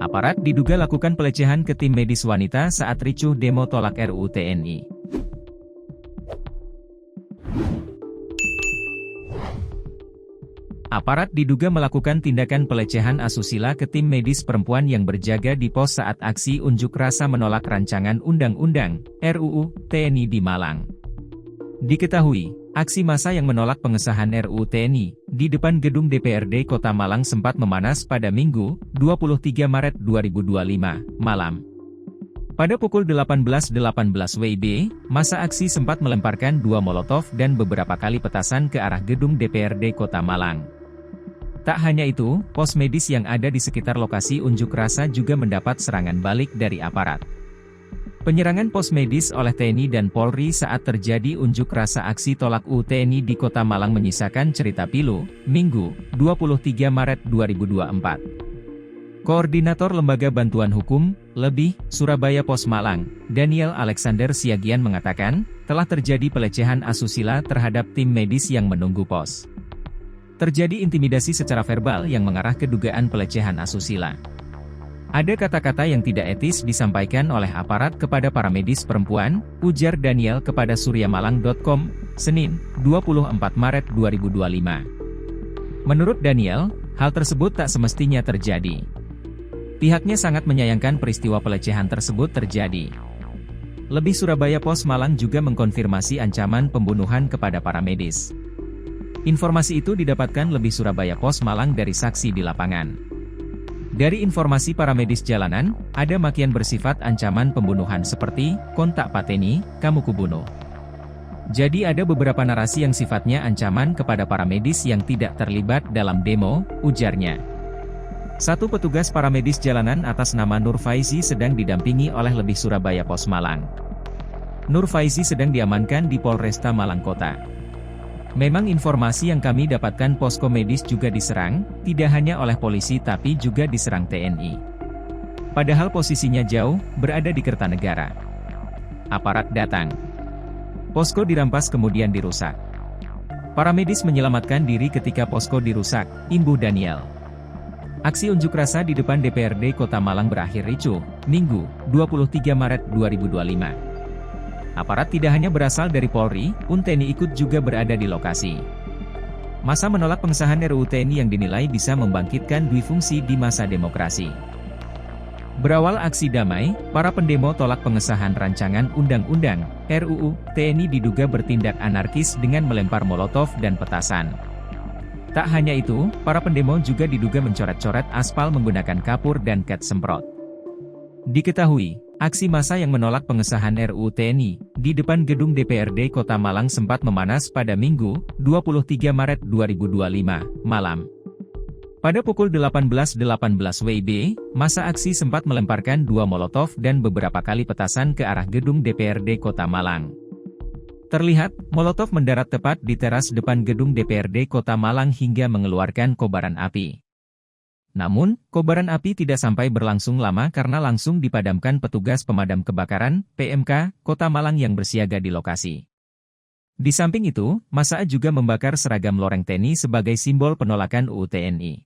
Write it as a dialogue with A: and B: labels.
A: Aparat diduga lakukan pelecehan ke tim medis wanita saat ricuh demo tolak RUU TNI. Aparat diduga melakukan tindakan pelecehan asusila ke tim medis perempuan yang berjaga di pos saat aksi unjuk rasa menolak rancangan undang-undang RUU TNI di Malang. Diketahui, aksi massa yang menolak pengesahan RUU TNI di depan gedung DPRD Kota Malang sempat memanas pada Minggu, 23 Maret 2025, malam. Pada pukul 18.18 WIB, massa aksi sempat melemparkan 2 molotov dan beberapa kali petasan ke arah gedung DPRD Kota Malang. Tak hanya itu, pos medis yang ada di sekitar lokasi unjuk rasa juga mendapat serangan balik dari aparat. Penyerangan pos medis oleh TNI dan Polri saat terjadi unjuk rasa aksi tolak UU TNI di Kota Malang menyisakan cerita pilu, Minggu, 23 Maret 2024. Koordinator Lembaga Bantuan Hukum, LEBIH, Surabaya Pos Malang, Daniel Alexander Siagian mengatakan, telah terjadi pelecehan asusila terhadap tim medis yang menunggu pos. Terjadi intimidasi secara verbal yang mengarah ke dugaan pelecehan asusila. Ada kata-kata yang tidak etis disampaikan oleh aparat kepada para medis perempuan, ujar Daniel kepada suryamalang.com, Senin, 24 Maret 2025. Menurut Daniel, hal tersebut tak semestinya terjadi. Pihaknya sangat menyayangkan peristiwa pelecehan tersebut terjadi. LEBIH Surabaya Pos Malang juga mengkonfirmasi ancaman pembunuhan kepada para medis. Informasi itu didapatkan LEBIH Surabaya Pos Malang dari saksi di lapangan. Dari informasi para medis jalanan, ada makian bersifat ancaman pembunuhan seperti, kontak pateni, kamu kubunuh. Jadi ada beberapa narasi yang sifatnya ancaman kepada para medis yang tidak terlibat dalam demo, ujarnya. Satu petugas paramedis jalanan atas nama Nur Faizi sedang didampingi oleh LEBIH Surabaya Pos Malang. Nur Faizi sedang diamankan di Polresta Malang Kota. Memang informasi yang kami dapatkan posko medis juga diserang, tidak hanya oleh polisi tapi juga diserang TNI. Padahal posisinya jauh, berada di Kertanegara. Aparat datang. Posko dirampas kemudian dirusak. Para medis menyelamatkan diri ketika posko dirusak, imbuh Daniel. Aksi unjuk rasa di depan DPRD Kota Malang berakhir ricuh, Minggu, 23 Maret 2025. Aparat tidak hanya berasal dari Polri, TNI ikut juga berada di lokasi. Massa menolak pengesahan RUU TNI yang dinilai bisa membangkitkan duifungsi di masa demokrasi. Berawal aksi damai, para pendemo tolak pengesahan rancangan undang-undang RUU TNI diduga bertindak anarkis dengan melempar molotov dan petasan. Tak hanya itu, para pendemo juga diduga mencoret-coret aspal menggunakan kapur dan cat semprot. Diketahui, aksi massa yang menolak pengesahan RUU TNI di depan gedung DPRD Kota Malang sempat memanas pada Minggu, 23 Maret 2025, malam. Pada pukul 18.18 WIB, massa aksi sempat melemparkan 2 molotov dan beberapa kali petasan ke arah gedung DPRD Kota Malang. Terlihat, molotov mendarat tepat di teras depan gedung DPRD Kota Malang hingga mengeluarkan kobaran api. Namun, kobaran api tidak sampai berlangsung lama karena langsung dipadamkan petugas pemadam kebakaran, PMK, Kota Malang yang bersiaga di lokasi. Di samping itu, massa juga membakar seragam loreng TNI sebagai simbol penolakan UU TNI.